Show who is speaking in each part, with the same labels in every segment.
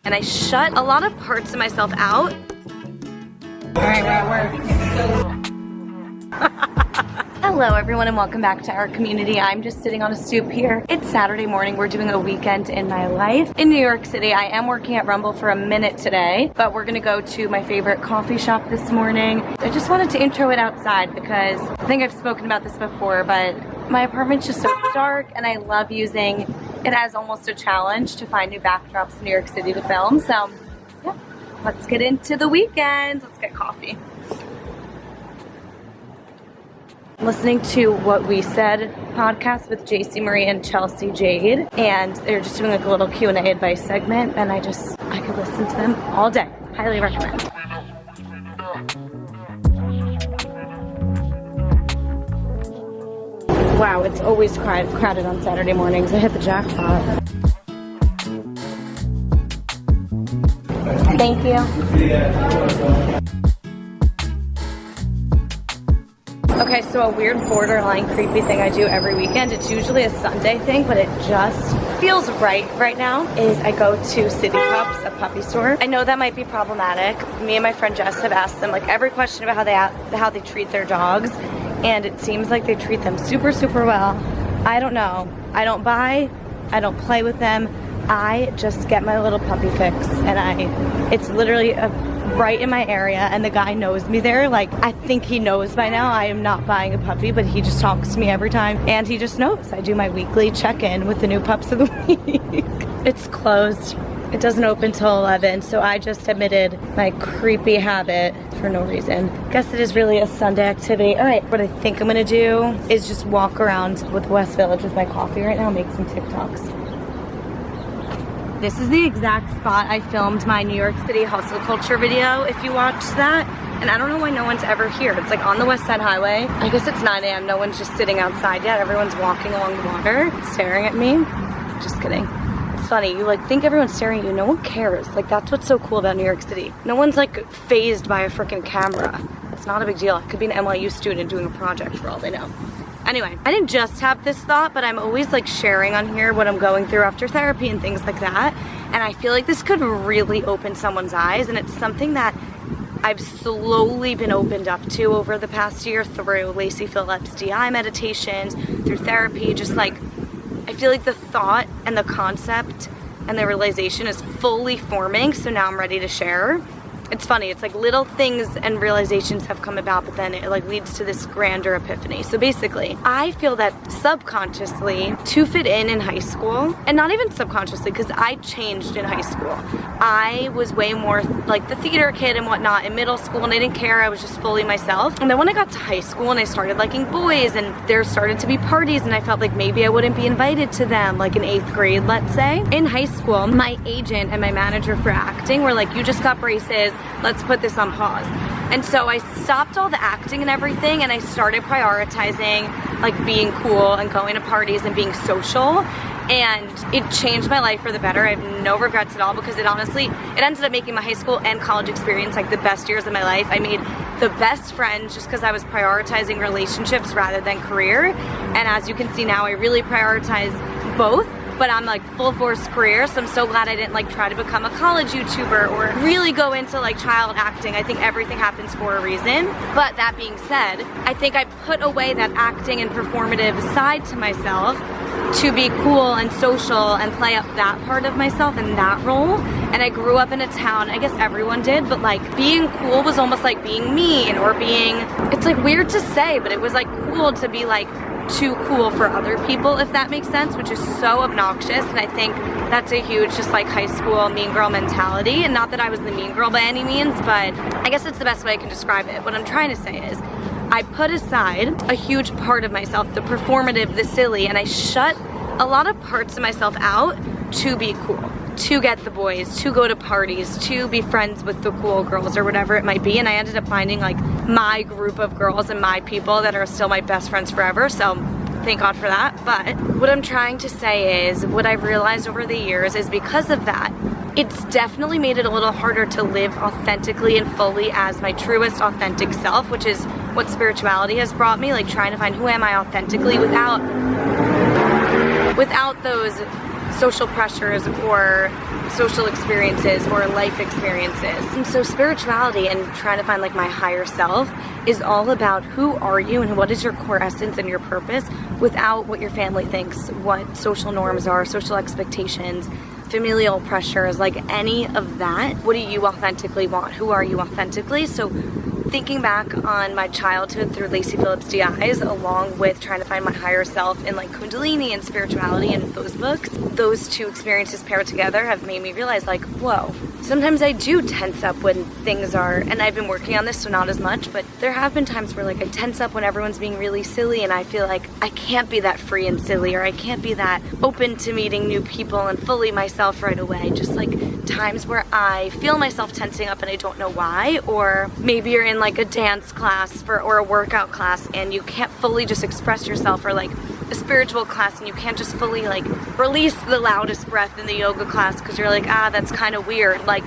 Speaker 1: and I shut a lot of parts of myself out. All right, we're at work. Hello everyone and welcome back to our community. I'm just sitting on a stoop here. It's Saturday morning. We're doing a weekend in my life in New York City. I am working at Rumble for a minute today, but we're gonna go to my favorite coffee shop this morning. I just wanted to intro it outside because I think I've spoken about this before, but my apartment's just so dark and I love using it as almost a challenge to find new backdrops in New York City to film. So yeah, let's get into the weekend. Let's get coffee. Listening to What We Said podcast with JC Marie and Chelsea Jade, and they're just doing like a little Q&A advice segment, and I could listen to them all day. Highly recommend. Wow, it's always crowded on Saturday mornings. I hit the jackpot. Thank you. Okay, so a weird borderline creepy thing I do every weekend, it's usually a Sunday thing, but it just feels right now, is I go to City Pups, a puppy store. I know that might be problematic. Me and my friend Jess have asked them like every question about how they treat their dogs, and it seems like they treat them super well. I don't know. I don't buy, I don't play with them. I just get my little puppy fix, and it's literally right in my area, and the guy knows me there. Like, I think he knows by now I am not buying a puppy, but he just talks to me every time, and he just knows. I do my weekly check-in with the new pups of the week. It's closed. It doesn't open till 11, so I just admitted my creepy habit for no reason. Guess it is really a Sunday activity. All right, what I think I'm gonna do is just walk around with West Village with my coffee right now, make some TikToks. This is the exact spot I filmed my New York City hustle culture video, if you watched that. And I don't know why no one's ever here. It's like on the West Side Highway. I guess it's 9 a.m. No one's just sitting outside yet. Everyone's walking along the water, staring at me. Just kidding. It's funny, you like think everyone's staring at you. No one cares. Like, that's what's so cool about New York City. No one's like fazed by a freaking camera. It's not a big deal. It could be an NYU student doing a project for all they know. Anyway, I didn't just have this thought, but I'm always like sharing on here what I'm going through after therapy and things like that. And I feel like this could really open someone's eyes, and it's something that I've slowly been opened up to over the past year through Lacey Phillips' DI meditations, through therapy. Just like, I feel like the thought and the concept and the realization is fully forming, so now I'm ready to share. It's funny, it's like little things and realizations have come about, but then it like leads to this grander epiphany. So basically, I feel that subconsciously, to fit in high school, and not even subconsciously, because I changed in high school. I was way more like the theater kid and whatnot in middle school, and I didn't care, I was just fully myself. And then when I got to high school and I started liking boys, and there started to be parties, and I felt like maybe I wouldn't be invited to them, like in 8th grade, let's say. In high school, my agent and my manager for acting were like, you just got braces, let's put this on pause. And so I stopped all the acting and everything, and I started prioritizing like being cool and going to parties and being social, and it changed my life for the better. I have no regrets at all, because it ended up making my high school and college experience like the best years of my life. I made the best friends just because I was prioritizing relationships rather than career, and as you can see now, I really prioritize both. But I'm like full force career, so I'm so glad I didn't like try to become a college YouTuber or really go into like child acting. I think everything happens for a reason. But that being said, I think I put away that acting and performative side to myself to be cool and social and play up that part of myself in that role. And I grew up in a town, I guess everyone did, but like being cool was almost like being mean or being, it's like weird to say, but it was like cool to be like too cool for other people, if that makes sense, which is so obnoxious. And I think that's a huge just like high school mean girl mentality, and not that I was the mean girl by any means, but I guess it's the best way I can describe it. What I'm trying to say is I put aside a huge part of myself, the performative, the silly, and I shut a lot of parts of myself out to be cool, to get the boys, to go to parties, to be friends with the cool girls or whatever it might be. And I ended up finding like my group of girls and my people that are still my best friends forever, so thank God for that. But what I'm trying to say is, what I've realized over the years is because of that, it's definitely made it a little harder to live authentically and fully as my truest authentic self, which is what spirituality has brought me, like trying to find who am I authentically without those social pressures or social experiences or life experiences. And so spirituality and trying to find like my higher self is all about who are you and what is your core essence and your purpose without what your family thinks, what social norms are, social expectations, familial pressures, like any of that. What do you authentically want? Who are you authentically? So thinking back on my childhood through Lacey Phillips DI's, along with trying to find my higher self in like Kundalini and spirituality and those books, those two experiences paired together have made me realize like, whoa, sometimes I do tense up when things are, and I've been working on this, so not as much, but there have been times where like I tense up when everyone's being really silly and I feel like I can't be that free and silly, or I can't be that open to meeting new people and fully myself right away. Just like times where I feel myself tensing up and I don't know why. Or maybe you're in like a dance class or a workout class and you can't fully just express yourself, or like a spiritual class and you can't just fully like release the loudest breath in the yoga class because you're like, that's kind of weird. Like,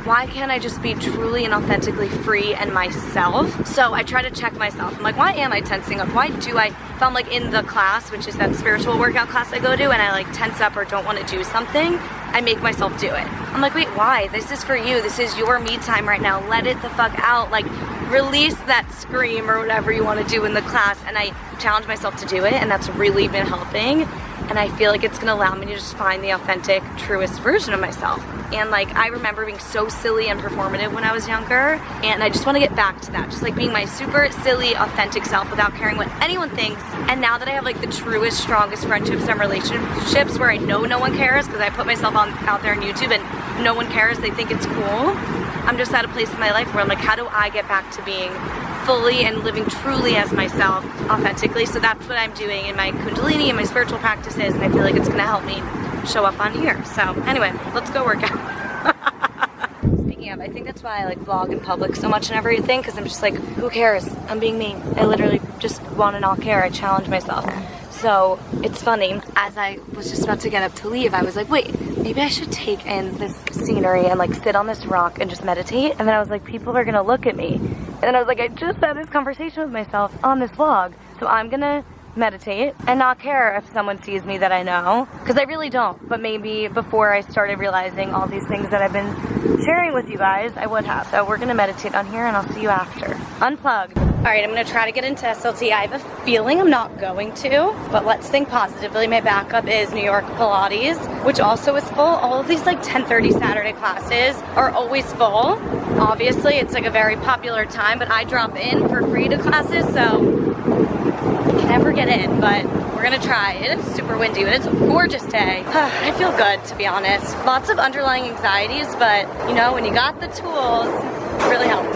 Speaker 1: why can't I just be truly and authentically free and myself? So I try to check myself. I'm like, why am I tensing up? Why do I, if I'm like in the class, which is that spiritual workout class I go to, and I like tense up or don't want to do something, I make myself do it. I'm like, wait, why? This is for you. This is your me time right now. Let it the fuck out. Like, release that scream or whatever you want to do in the class. And I challenge myself to do it, and that's really been helping. And I feel like it's gonna allow me to just find the authentic, truest version of myself. And like, I remember being so silly and performative when I was younger, and I just wanna get back to that. Just like being my super silly, authentic self without caring what anyone thinks. And now that I have like the truest, strongest friendships and relationships where I know no one cares, because I put myself out there on YouTube and no one cares, they think it's cool. I'm just at a place in my life where I'm like, how do I get back to being fully and living truly as myself authentically? So that's what I'm doing in my Kundalini and my spiritual practices, and I feel like it's gonna help me show up on here. So anyway, let's go work out. Speaking of, I think that's why I like vlog in public so much and everything, because I'm just like, who cares? I'm being me. I literally just want to not care. I challenge myself. So it's funny, as I was just about to get up to leave, I was like, wait, maybe I should take in this scenery and like sit on this rock and just meditate. And then I was like, people are gonna look at me. And then I was like, I just had this conversation with myself on this vlog. So I'm gonna meditate and not care if someone sees me that I know, because I really don't. But maybe before I started realizing all these things that I've been sharing with you guys, I would have. So we're gonna meditate on here and I'll see you after. Unplugged. All right, I'm gonna try to get into SLT. I have a feeling I'm not going to, but let's think positively. My backup is New York Pilates, which also is full. All of these like 10:30 Saturday classes are always full. Obviously, it's like a very popular time, but I drop in for free to classes, so I can never get in, but we're gonna try. It is super windy, but it's a gorgeous day. I feel good, to be honest. Lots of underlying anxieties, but you know, when you got the tools, it really helps.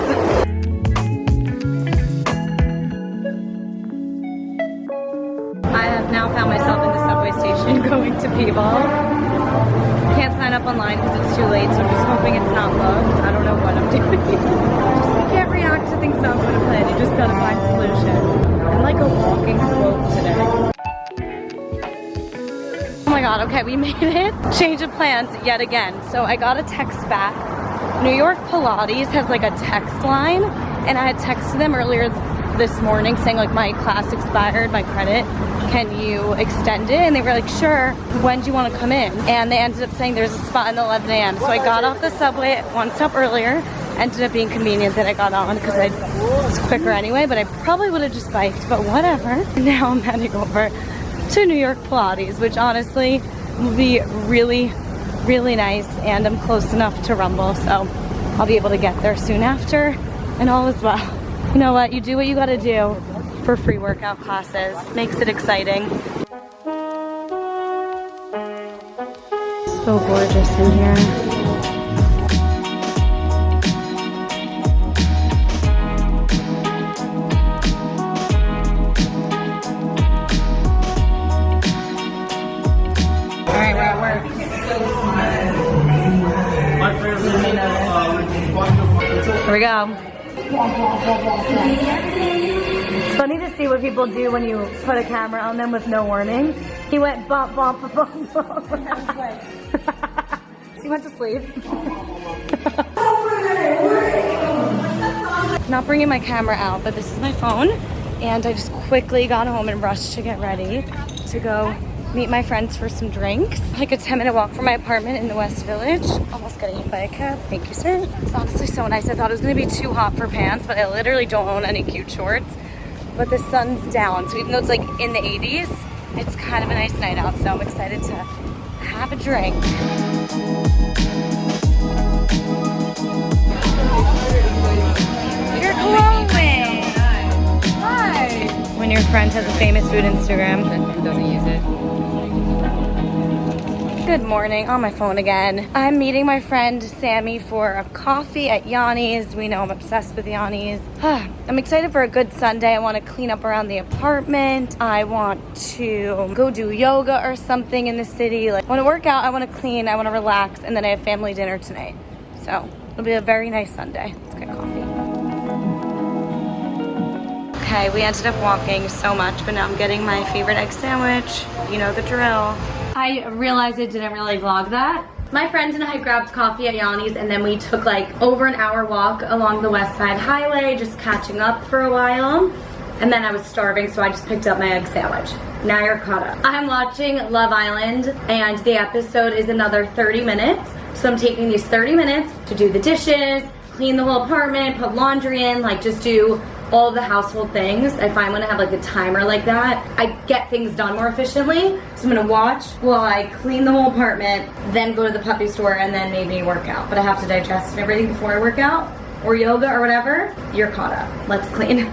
Speaker 1: I have now found myself in the subway station going to P-Ball. Can't sign up online because it's too late, so I'm just hoping it's not booked. I don't know what I'm doing. You can't react to things not going to plan. You just gotta find a solution. I'm like a walking quote today. Oh my god, okay, we made it. Change of plans yet again. So I got a text back. New York Pilates has like a text line, and I had texted them earlier this morning saying like my class expired, my credit, can you extend it? And they were like, sure, when do you want to come in? And they ended up saying there's a spot in the 11 a.m. So I got off the subway one stop earlier. Ended up being convenient that I got on because it's quicker anyway, but I probably would have just biked, but whatever. Now I'm heading over to New York Pilates, which honestly will be really, really nice, and I'm close enough to Rumble, so I'll be able to get there soon after, and all is well. You know what? You do what you gotta do for free workout classes. Makes it exciting. So gorgeous in here. Alright, we're at work. Here we go. It's funny to see what people do when you put a camera on them with no warning. He went bump, bump, bump, bump. He went to sleep. Not bringing my camera out, but this is my phone. And I just quickly got home and rushed to get ready to go meet my friends for some drinks. Like a 10-minute walk from my apartment in the West Village. Almost getting hit by a cab. Thank you, sir. It's honestly so nice. I thought it was gonna be too hot for pants, but I literally don't own any cute shorts. But the sun's down, so even though it's like in the 80s, it's kind of a nice night out, so I'm excited to have a drink. You're glowing! Hi! When your friend has a famous food Instagram.
Speaker 2: And doesn't use it.
Speaker 1: Good morning, on my phone again. I'm meeting my friend Sammy for a coffee at Yanni's. We know I'm obsessed with Yanni's. I'm excited for a good Sunday. I want to clean up around the apartment. I want to go do yoga or something in the city. Like, I want to work out, I want to clean, I want to relax, and then I have family dinner tonight. So it'll be a very nice Sunday. Let's get coffee. Okay, we ended up walking so much, but now I'm getting my favorite egg sandwich. You know the drill. I realized I didn't really vlog that. My friends and I grabbed coffee at Yanni's, and then we took like over an hour walk along the West Side Highway, just catching up for a while. And then I was starving, so I just picked up my egg sandwich. Now you're caught up. I'm watching Love Island, and the episode is another 30 minutes. So I'm taking these 30 minutes to do the dishes, clean the whole apartment, put laundry in, like just do all the household things. I find when I have like a timer like that, I get things done more efficiently. So I'm gonna watch while I clean the whole apartment, then go to the puppy store, and then maybe work out. But I have to digest and everything before I work out, or yoga or whatever. You're caught up. Let's clean.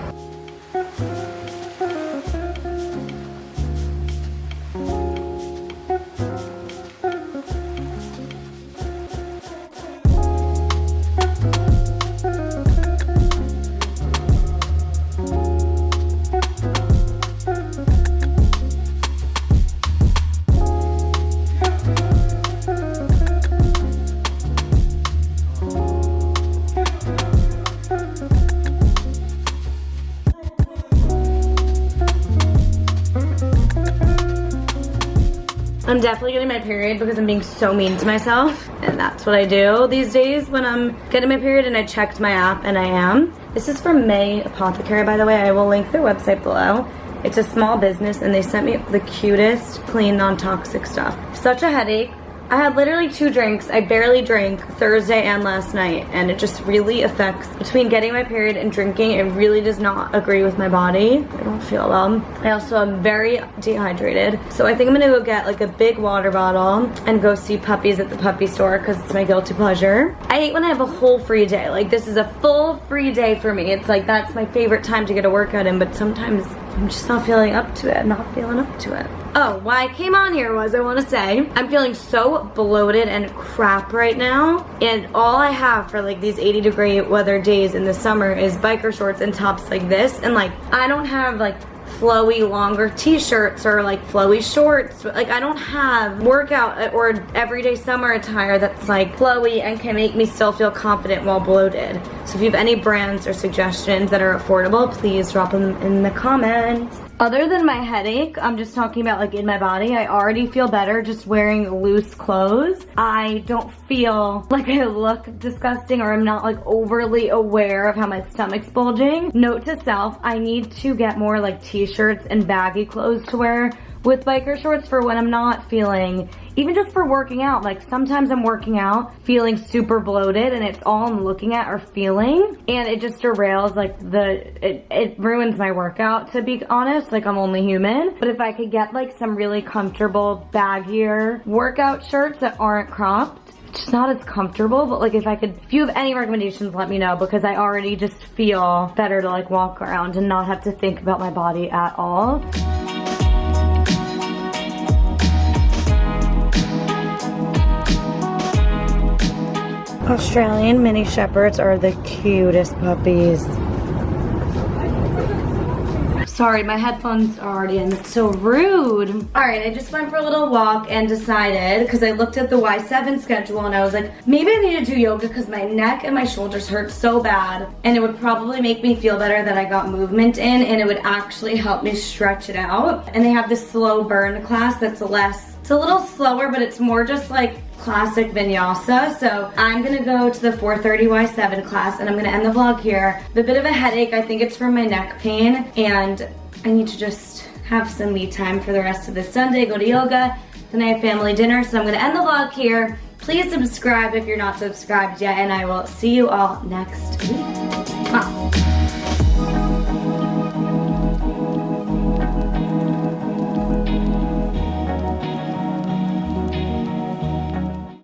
Speaker 1: I'm definitely getting my period because I'm being so mean to myself, and that's what I do these days when I'm getting my period. And I checked my app, and I am. This is from May Apothecary, by the way. I will link their website below. It's a small business, and they sent me the cutest, clean, non-toxic stuff. Such a headache. I had literally 2 drinks. I barely drank Thursday and last night, and it just really affects, between getting my period and drinking, it really does not agree with my body. I don't feel well. I also am very dehydrated. So I think I'm gonna go get like a big water bottle and go see puppies at the puppy store because it's my guilty pleasure. I hate when I have a whole free day. Like, this is a full free day for me. It's like, that's my favorite time to get a workout in, but sometimes I'm just not feeling up to it. I'm not feeling up to it. Oh, why I came on here was, I want to say, I'm feeling so bloated and crap right now, and all I have for like these 80-degree weather days in the summer is biker shorts and tops like this, and like, I don't have like flowy longer t-shirts or like flowy shorts. Like, I don't have workout or everyday summer attire that's like flowy and can make me still feel confident while bloated. So if you have any brands or suggestions that are affordable, please drop them in the comments. Other than my headache, I'm just talking about like in my body, I already feel better just wearing loose clothes. I don't feel like I look disgusting, or I'm not like overly aware of how my stomach's bulging. Note to self, I need to get more like t-shirts and baggy clothes to wear with biker shorts for when I'm not feeling, even just for working out. Like, sometimes I'm working out feeling super bloated, and it's all I'm looking at or feeling, and it just derails like it ruins my workout, to be honest. Like, I'm only human. But if I could get like some really comfortable baggier workout shirts that aren't cropped, it's not as comfortable, but like if you have any recommendations, let me know, because I already just feel better to like walk around and not have to think about my body at all. Australian mini shepherds are the cutest puppies. Sorry, my headphones are already in. It's so rude. All right, I just went for a little walk and decided, because I looked at the Y7 schedule and I was like, maybe I need to do yoga because my neck and my shoulders hurt so bad, and it would probably make me feel better that I got movement in, and it would actually help me stretch it out. And they have this slow burn class that's it's a little slower, but it's more just like classic vinyasa. So I'm gonna go to the 4:30 Y7 class, and I'm gonna end the vlog here. A bit of a headache, I think it's from my neck pain, and I need to just have some me time for the rest of the Sunday, go to yoga, then I have family dinner, so I'm gonna end the vlog here. Please subscribe if you're not subscribed yet, and I will see you all next week. Mwah.